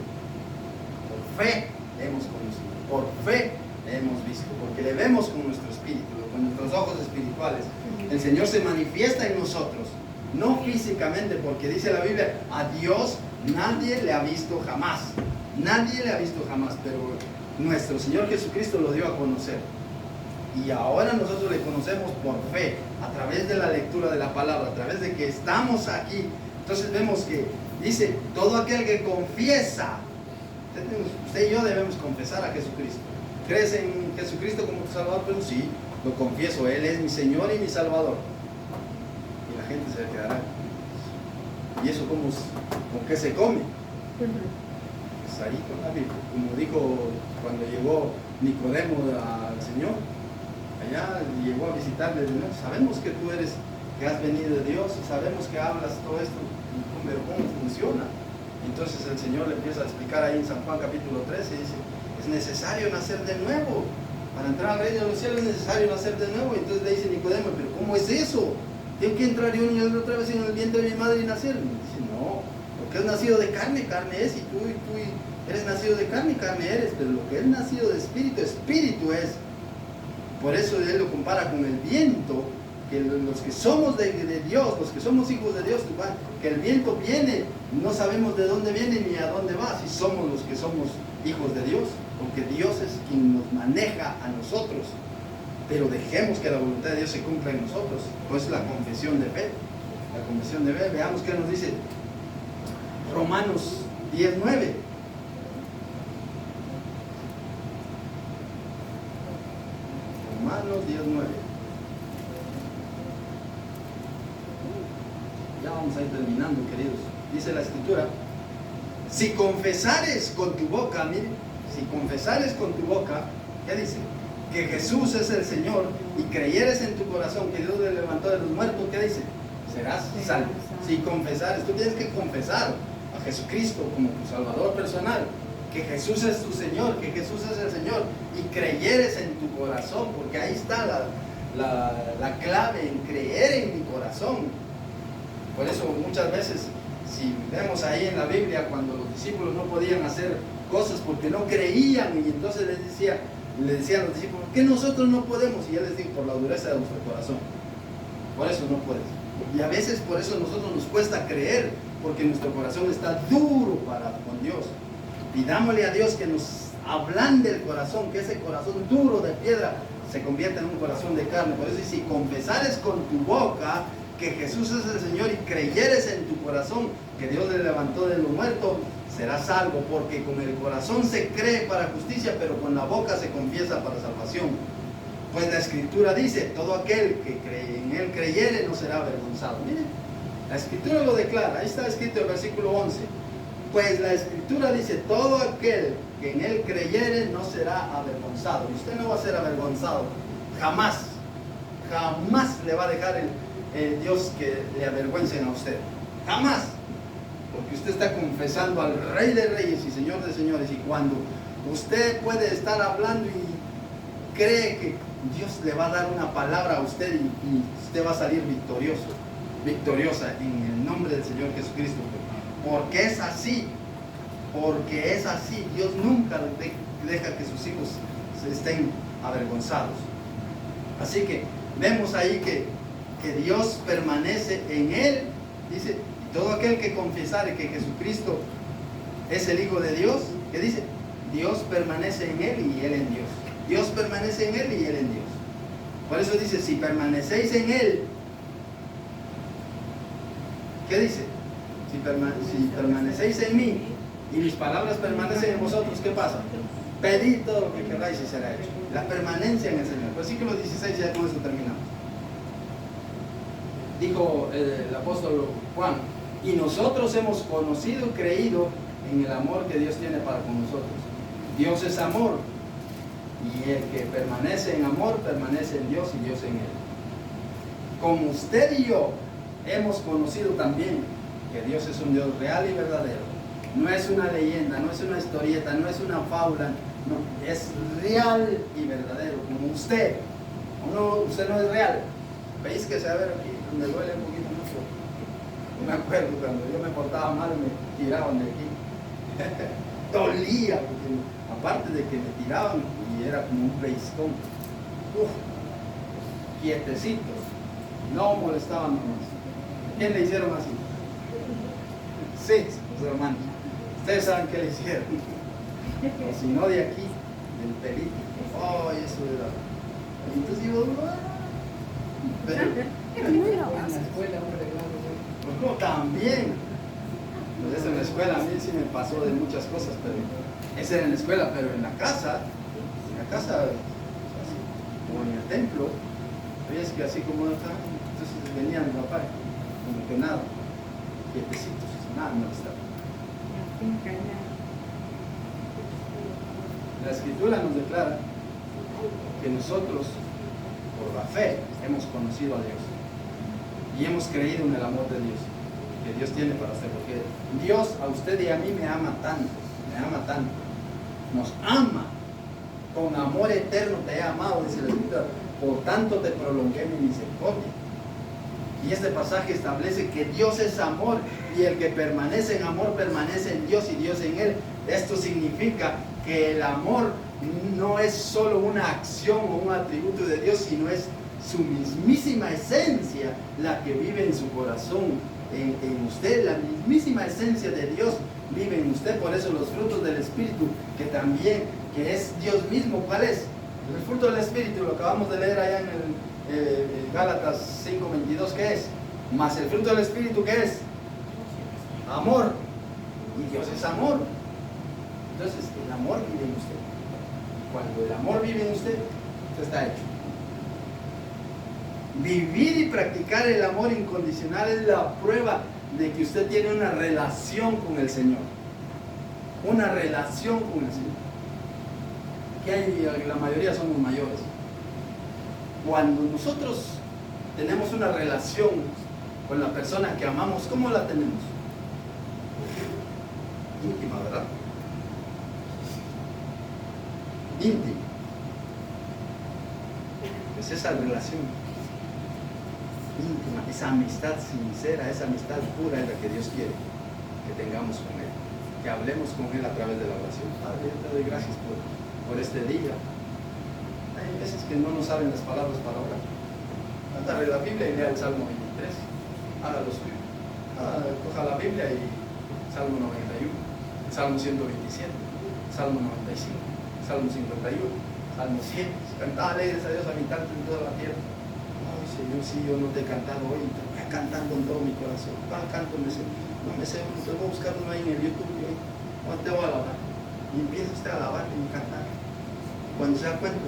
Por fe le hemos conocido, por fe le hemos visto, porque le vemos con nuestro espíritu, con nuestros ojos espirituales. El Señor se manifiesta en nosotros, no físicamente, porque dice la Biblia, a Dios nadie le ha visto jamás, nadie le ha visto jamás, pero nuestro Señor Jesucristo lo dio a conocer. Y ahora nosotros le conocemos por fe, a través de la lectura de la palabra, a través de que estamos aquí. Entonces vemos que dice, todo aquel que confiesa, usted y yo debemos confesar a Jesucristo. ¿Crees en Jesucristo como tu Salvador? Pero sí, lo confieso, Él es mi Señor y mi Salvador. Y la gente se quedará. ¿Y eso con qué se come? Pues ahí con la Biblia. Como dijo cuando llegó Nicodemo al Señor, allá llegó a visitarle de nuevo. Sabemos que tú eres, que has venido de Dios, y sabemos que hablas todo esto, pero ¿cómo funciona? Entonces el Señor le empieza a explicar ahí en San Juan capítulo 13, dice, es necesario nacer de nuevo. Para entrar al reino de los cielos es necesario nacer de nuevo. Entonces le dice Nicodemo, pero ¿cómo es eso? ¿Tengo que entrar yo otra vez en el vientre de mi madre y nacer? Y dice, no, porque es nacido de carne, carne es, y tú eres nacido de carne, carne eres, pero lo que es nacido de espíritu, espíritu es. Por eso Él lo compara con el viento, que los que somos de Dios, los que somos hijos de Dios, que el viento viene, no sabemos de dónde viene ni a dónde va, si somos los que somos hijos de Dios, porque Dios es quien nos maneja a nosotros. Pero dejemos que la voluntad de Dios se cumpla en nosotros. Pues la confesión de fe. La confesión de fe, veamos qué nos dice Romanos 10:9. Romanos 10:9. Ya vamos a ir terminando, queridos. Dice la Escritura, si confesares con tu boca, mire, si confesares con tu boca, ¿qué dice? Que Jesús es el Señor y creyeres en tu corazón que Dios le levantó de los muertos, ¿qué dice? Serás salvo. Si confesares, tú tienes que confesar a Jesucristo como tu Salvador personal, que Jesús es tu Señor, que Jesús es el Señor, y creyeres en tu corazón, porque ahí está la clave, en creer en mi corazón. Por eso muchas veces, si vemos ahí en la Biblia, cuando los discípulos no podían hacer cosas porque no creían, y entonces le decían a los discípulos, que nosotros no podemos, y Él les dijo, por la dureza de vuestro corazón, por eso no puedes. Y a veces por eso a nosotros nos cuesta creer, porque nuestro corazón está duro para con Dios. Pidámosle a Dios que nos ablande el corazón, que ese corazón duro de piedra se convierta en un corazón de carne. Por eso dice, si confesares con tu boca que Jesús es el Señor y creyeres en tu corazón que Dios le levantó de los muertos, serás salvo, porque con el corazón se cree para justicia, pero con la boca se confiesa para salvación. Pues la Escritura dice, todo aquel que en Él creyere no será avergonzado. Miren, la Escritura lo declara, ahí está escrito el versículo 11. Pues la Escritura dice, todo aquel que en Él creyere no será avergonzado. Y usted no va a ser avergonzado, jamás, jamás le va a dejar el Dios que le avergüencen a usted, jamás. Porque usted está confesando al Rey de Reyes y Señor de Señores, y cuando usted puede estar hablando y cree que Dios le va a dar una palabra a usted y usted va a salir victorioso, victoriosa en el nombre del Señor Jesucristo, porque es así, Dios nunca deja que sus hijos estén avergonzados. Así que vemos ahí que Dios permanece en Él, dice, todo aquel que confesare que Jesucristo es el Hijo de Dios, ¿qué dice? Dios permanece en él y él en Dios. Dios permanece en él y él en Dios. Por eso dice, si permanecéis en él, ¿qué dice? Si permanecéis en mí y mis palabras permanecen en vosotros, ¿qué pasa? Pedid todo lo que queráis y será hecho. La permanencia en el Señor. Versículo 16, ya con eso terminamos. Dijo el apóstol Juan, y nosotros hemos conocido y creído en el amor que Dios tiene para con nosotros. Dios es amor, y el que permanece en amor, permanece en Dios y Dios en él. Como usted y yo hemos conocido también que Dios es un Dios real y verdadero. No es una leyenda, no es una historieta, no es una fábula, no, es real y verdadero, como usted. Usted no es real. ¿Veis que se va a ver aquí? Me duele un poquito mucho. Me acuerdo cuando yo me portaba mal, me tiraban de aquí. Dolía, porque aparte de que me tiraban y era como un pellizcón. Quietecitos, no molestaban nomás. ¿Quién le hicieron así? Sí, los hermanos. Ustedes saben qué le hicieron. O si no, de aquí, del pelito. Oh, eso era. Y entonces digo, pero en la escuela, no, también. Pues eso en la escuela a mí sí me pasó de muchas cosas, pero esa era en la escuela, pero en la casa, así, como en el templo, veías que así como acá, entonces venían mi papá, como que nada, quietecitos, nada no estaba. La escritura nos declara que nosotros, por la fe, hemos conocido a Dios y hemos creído en el amor de Dios que Dios tiene para usted, porque Dios a usted y a mí me ama tanto, nos ama, con amor eterno te he amado, dice la escritura, por tanto te prolongué mi misericordia. Y este pasaje establece que Dios es amor y el que permanece en amor permanece en Dios y Dios en él. Esto significa que el amor no es solo una acción o un atributo de Dios, sino es su mismísima esencia la que vive en su corazón, en usted. La mismísima esencia de Dios vive en usted. Por eso los frutos del Espíritu, que también, que es Dios mismo, ¿cuál es? El fruto del Espíritu, lo acabamos de leer allá en el Gálatas 5:22, ¿qué es? Más el fruto del Espíritu, ¿qué es? Amor. Y Dios es amor. Entonces el amor vive en usted. Cuando el amor vive en usted, usted está hecho. Vivir y practicar el amor incondicional es la prueba de que usted tiene una relación con el Señor. Una relación con el Señor. Que hay, la mayoría somos mayores. Cuando nosotros tenemos una relación con la persona que amamos, ¿cómo la tenemos? Íntima, ¿verdad? Íntima. Es esa relación íntima, esa amistad sincera, esa amistad pura es la que Dios quiere que tengamos con Él, que hablemos con Él a través de la oración. Padre, yo te doy gracias por este día. Hay veces que no nos saben las palabras para orar. Cántale la Biblia y lea el Salmo 23. Haga lo suyo. Coja la Biblia y Salmo 91, Salmo 127, Salmo 95, Salmo 51, Salmo 100. Cantad alegres a Dios, habitantes de toda la tierra. Ay, Señor, si yo no te he cantado hoy, te voy a cantar con todo mi corazón. ¿Cuál canto me sé? No me sé, te voy a buscar uno ahí en el YouTube y hoy te voy a alabar. Y empieza usted a alabar y a cantar. Cuando se da cuenta,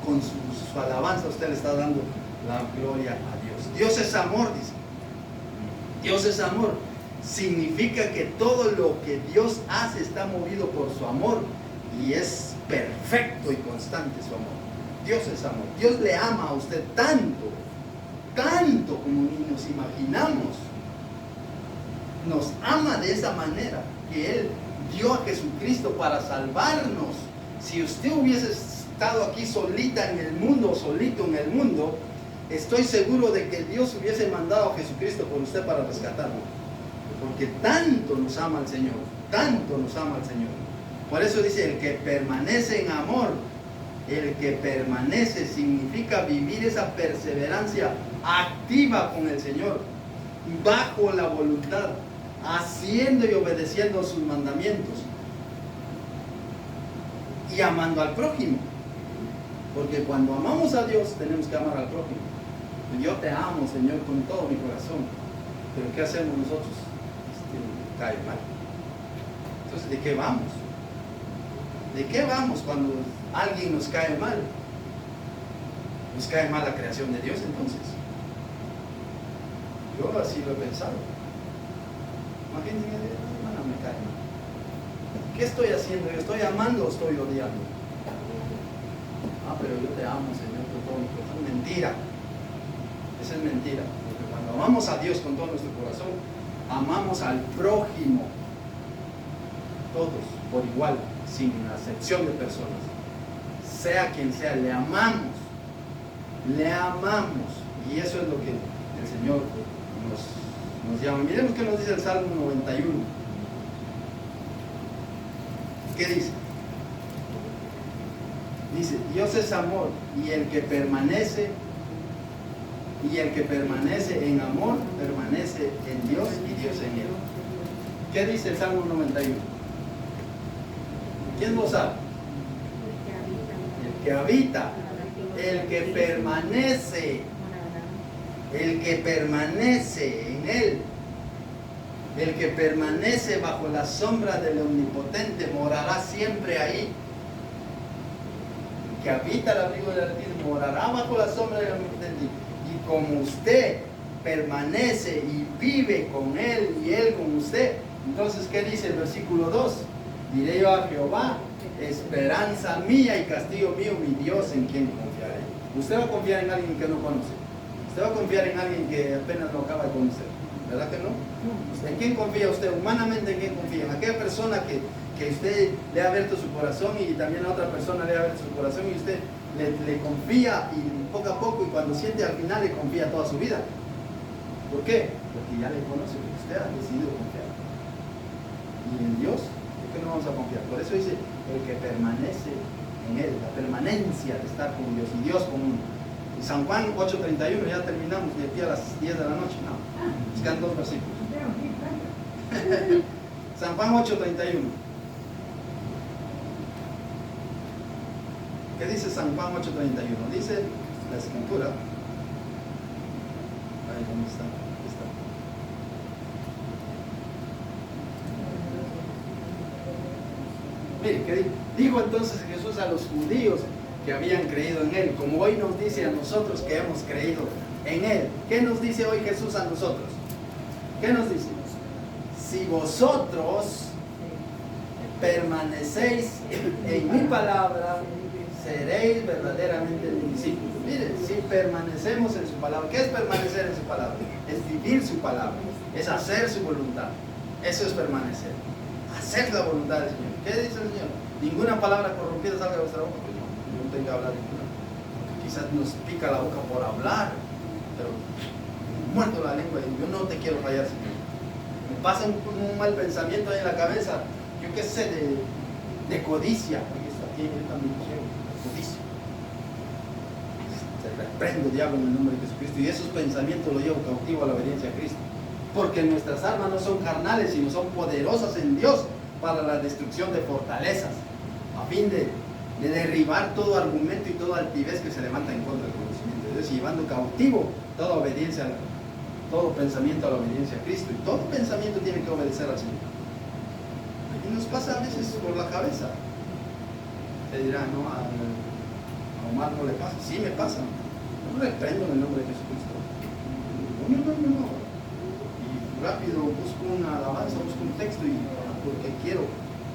con su alabanza usted le está dando la gloria a Dios. Dios es amor, dice. Dios es amor. Significa que todo lo que Dios hace está movido por su amor y es perfecto y constante su amor. Dios es amor. Dios le ama a usted tanto, tanto como ni nos imaginamos. Nos ama de esa manera que Él dio a Jesucristo para salvarnos. Si usted hubiese estado aquí solita en el mundo, solito en el mundo, estoy seguro de que Dios hubiese mandado a Jesucristo por usted para rescatarlo. Porque tanto nos ama el Señor, tanto nos ama el Señor. Por eso dice, el que permanece en amor, el que permanece significa vivir esa perseverancia activa con el Señor, bajo la voluntad haciendo y obedeciendo sus mandamientos y amando al prójimo. Porque cuando amamos a Dios tenemos que amar al prójimo. Yo te amo, Señor, con todo mi corazón. Pero ¿qué hacemos nosotros? Cae mal. Entonces, ¿de qué vamos? ¿De qué vamos cuando alguien nos cae mal? ¿Nos cae mal la creación de Dios entonces? Yo así lo he pensado. Imagínense, hermano, me cae mal. ¿Qué estoy haciendo? ¿Yo estoy amando o estoy odiando? Ah, pero yo te amo, Señor, con todo mi corazón. Mentira. Esa es mentira. Porque cuando amamos a Dios con todo nuestro corazón, amamos al prójimo. Todos, por igual, sin acepción de personas. Sea quien sea, le amamos. Le amamos. Y eso es lo que el Señor nos llama. Miremos qué nos dice el Salmo 91. ¿Qué dice? Dice, Dios es amor, y el que permanece en amor, permanece en Dios y Dios en él. ¿Qué dice el Salmo 91? ¿Quién lo sabe? El que habita, el que permanece en él, el que permanece bajo la sombra del Omnipotente, morará siempre ahí. Que habita el abrigo del Altísimo morará bajo la sombra del Omnipotente. Y como usted permanece y vive con él y él con usted, entonces ¿qué dice el versículo 2? Diré yo a Jehová, esperanza mía y castigo mío, mi Dios, en quien confiaré. Usted va a confiar en alguien que no conoce. Usted va a confiar en alguien que apenas lo acaba de conocer. ¿Verdad que no? ¿En quién confía usted? Humanamente, ¿en quién confía? En aquella persona que usted le ha abierto su corazón y también a otra persona le ha abierto su corazón y usted le confía y poco a poco, y cuando siente al final le confía toda su vida. ¿Por qué? Porque ya le conoce, porque usted ha decidido confiar. Y en Dios, ¿por qué no vamos a confiar? Por eso dice, el que permanece en él, la permanencia de estar con Dios y Dios con uno. Y San Juan 8:31, ya terminamos de aquí a las 10 de la noche, no, nos quedan 2 versículos. San Juan 8:31. ¿Qué dice San Juan 8:31? Dice la escritura. Ahí, ¿dónde está? Aquí está. Mire, ¿qué dijo entonces Jesús a los judíos que habían creído en él? Como hoy nos dice a nosotros que hemos creído en él. ¿Qué nos dice hoy Jesús a nosotros? ¿Qué nos dice? Si vosotros permanecéis en mi palabra, seréis verdaderamente mis discípulos. Miren, si permanecemos en su palabra, ¿qué es permanecer en su palabra? Es vivir su palabra, es hacer su voluntad. Eso es permanecer, hacer la voluntad del Señor. ¿Qué dice el Señor? Ninguna palabra corrompida salga de vuestra boca, pues no tengo que hablar ninguna. Porque quizás nos pica la boca por hablar, pero muerto la lengua y yo no te quiero fallar, Señor. Me pasa un mal pensamiento ahí en la cabeza, yo qué sé, de codicia. Oye, está aquí, yo también quiero codicia. Te reprendo, diablo, en el nombre de Jesucristo, y esos pensamientos los llevo cautivo a la obediencia a Cristo. Porque nuestras armas no son carnales, sino son poderosas en Dios para la destrucción de fortalezas, a fin de derribar todo argumento y toda altivez que se levanta en contra del conocimiento de Dios, y llevando cautivo toda obediencia, todo pensamiento a la obediencia a Cristo. Y todo pensamiento tiene que obedecer al Señor. Y nos pasa a veces por la cabeza. Te dirá, no, a Omar no le pasa. Sí me pasa. No reprendo en el nombre de Jesucristo. No. Y rápido busco una alabanza, busco un texto y porque quiero.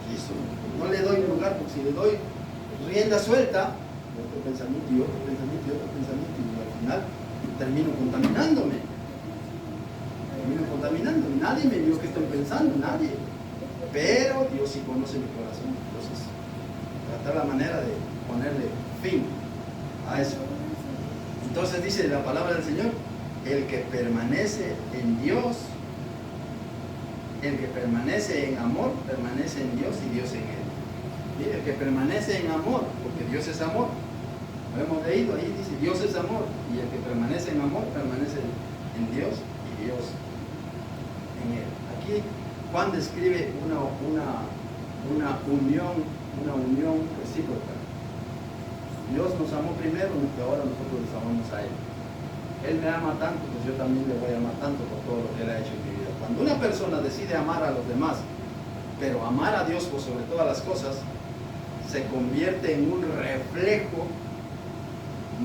Y eso, no le doy lugar, porque si le doy rienda suelta, otro pensamiento y otro pensamiento y otro pensamiento, y al final termino contaminándome. Nadie me dijo que estoy pensando, nadie. Pero Dios sí conoce mi corazón. Entonces, tratar la manera de ponerle fin a eso. Entonces dice la palabra del Señor, el que permanece en Dios, el que permanece en amor, permanece en Dios y Dios en él. Mire, el que permanece en amor, porque Dios es amor. Lo hemos leído ahí, dice Dios es amor. Y el que permanece en amor, permanece en Dios y Dios en él. Aquí aquí Juan describe una unión recíproca. Dios nos amó primero y ahora nosotros les amamos a Él. Él me ama tanto, pues yo también le voy a amar tanto por todo lo que Él ha hecho en mi vida. Cuando una persona decide amar a los demás, pero amar a Dios por sobre todas las cosas, se convierte en un reflejo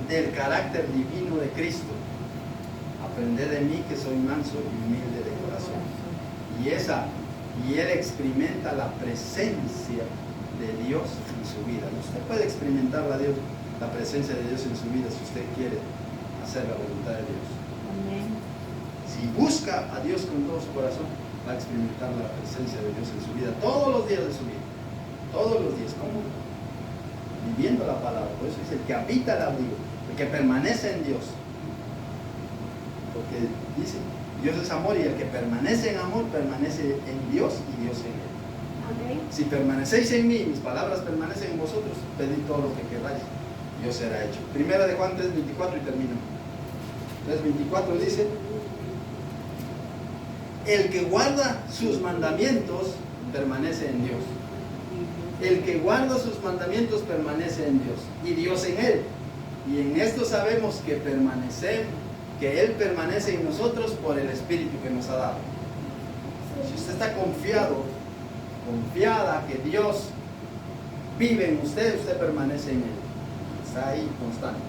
del carácter divino de Cristo. Aprended de mí que soy manso y humilde de corazón. Y él experimenta la presencia de Dios en su vida. Usted puede experimentar la presencia de Dios en su vida si usted quiere hacer la voluntad de Dios. Amén. Si busca a Dios con todo su corazón, va a experimentar la presencia de Dios en su vida todos los días de su vida. Todos los días. ¿Cómo? Viviendo la palabra. Por eso dice el que habita el abrigo, el que permanece en Dios. Porque dice, Dios es amor y el que permanece en amor permanece en Dios y Dios en él. Amén. Si permanecéis en mí, mis palabras permanecen en vosotros, pedid todo lo que queráis, Dios será hecho. Primera de Juan 3:24 y termino. 3:24 dice, el que guarda sus mandamientos permanece en Dios. El que guarda sus mandamientos permanece en Dios y Dios en él. Y en esto sabemos que Él permanece en nosotros por el Espíritu que nos ha dado. Si usted está confiada que Dios vive en usted, usted permanece en Él. Está ahí constante.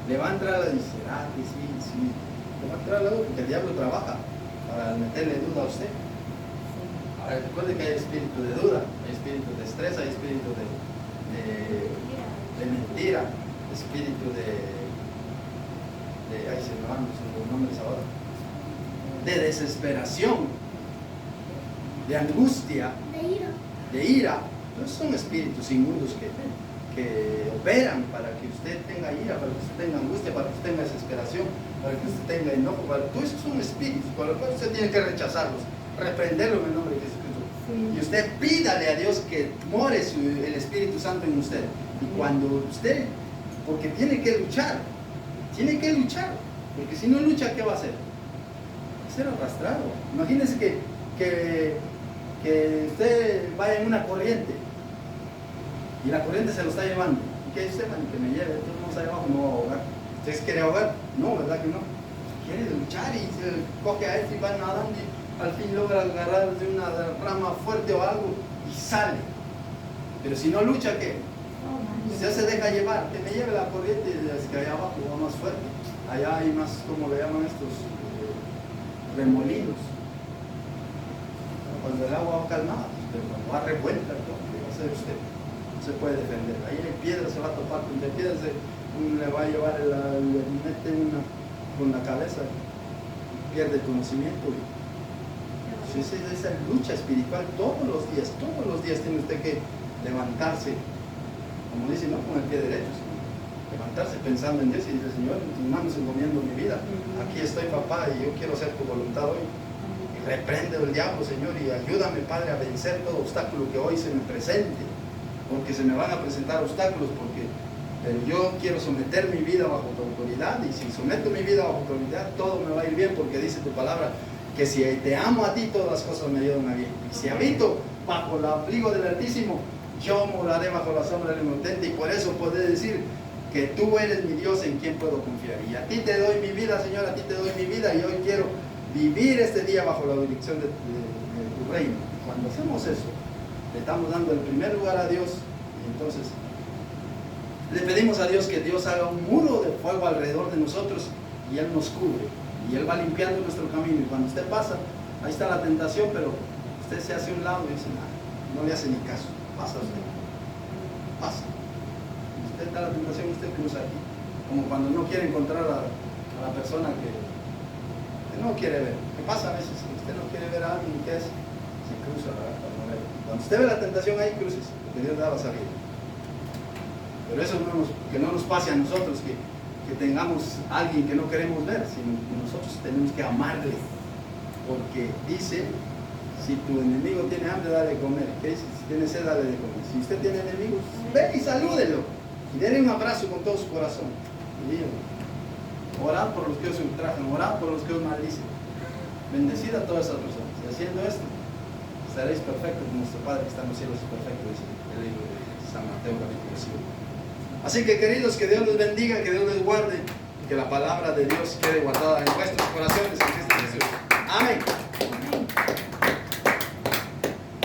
Le va a entrar a decir, que sí. Le va a entrar a la duda porque el diablo trabaja para meterle duda a usted. Ahora recuerde que hay espíritu de duda, hay espíritu de estrés, hay espíritu de mentira, espíritu ay, se me van los nombres ahora, de desesperación, de angustia, de ira. Entonces son espíritus inmundos que operan para que usted tenga ira, para que usted tenga angustia, para que usted tenga desesperación, para que usted tenga enojo. Todos esos son espíritus, por lo cual usted tiene que rechazarlos, reprenderlos en el nombre de Jesucristo. Y usted pídale a Dios que more el Espíritu Santo en usted. Y cuando usted, porque tiene que luchar, porque si no lucha, ¿qué va a hacer? Va a ser arrastrado. Imagínense que usted vaya en una corriente y la corriente se lo está llevando. ¿Y qué dice? Que me lleve, entonces no está abajo, no va a ahogar. ¿Usted quiere ahogar? No, ¿verdad que no? Quiere luchar y se coge a este y va nadando y al fin logra agarrar de una rama fuerte o algo y sale. Pero si no lucha, ¿qué? Si ya se deja llevar, que me lleve la corriente y que allá abajo va más fuerte. Allá hay más, ¿cómo le llaman estos? Remolinos. Cuando el agua va calmada, pero cuando va revuelta, ¿qué va a hacer usted? No se puede defender. Ahí hay piedras, se va a topar con piedras, uno le va a llevar, le mete una con la cabeza, pierde el conocimiento. Esa lucha espiritual todos los días tiene usted que levantarse, como dice, no con el pie derecho, sino levantarse pensando en Dios y dice, Señor, en tus manos encomiendo mi vida, aquí estoy, papá, y yo quiero hacer tu voluntad hoy. Y reprende el diablo, Señor, y ayúdame, Padre, a vencer todo obstáculo que hoy se me presente, porque se me van a presentar obstáculos, pero yo quiero someter mi vida bajo tu autoridad, y si someto mi vida bajo tu autoridad, todo me va a ir bien, porque dice tu palabra, que si te amo a ti, todas las cosas me ayudan a bien. Y si habito bajo el abrigo del Altísimo, yo moraré bajo la sombra del Omnipotente, y por eso puedo decir que tú eres mi Dios en quien puedo confiar. Y a ti te doy mi vida, Señor, a ti te doy mi vida, y hoy quiero vivir este día bajo la dirección de tu reino. Cuando hacemos eso, le estamos dando el primer lugar a Dios, y entonces le pedimos a Dios que Dios haga un muro de fuego alrededor de nosotros, y Él nos cubre. Y Él va limpiando nuestro camino. Y cuando usted pasa, ahí está la tentación, pero usted se hace a un lado y dice, no le hace ni caso. Pasa usted. Pasa. Usted está la tentación, usted cruza aquí. Como cuando no quiere encontrar a la persona que no quiere ver. ¿Qué pasa a veces? Si usted no quiere ver a alguien, ¿qué es? Se cruza, ¿verdad? Cuando usted ve la tentación ahí, cruces, porque Dios da la salida. Pero eso que no nos pase a nosotros, que tengamos a alguien que no queremos ver, sino que nosotros tenemos que amarle, porque dice, si tu enemigo tiene hambre, dale de comer. ¿Qué dice? Si tiene sed, dale de comer. Si usted tiene enemigos, ven y salúdelo, y denle un abrazo con todo su corazón, y dígale, orad por los que os ultrajan, orad por los que os maldicen. Bendecid a todas esas personas. Y haciendo esto, seréis perfectos. Nuestro Padre que está en los cielos es perfecto, dice el libro de San Mateo capítulo 5. Así que, queridos, que Dios les bendiga, que Dios les guarde, y que la palabra de Dios quede guardada en vuestros corazones en Cristo Jesús. Amén.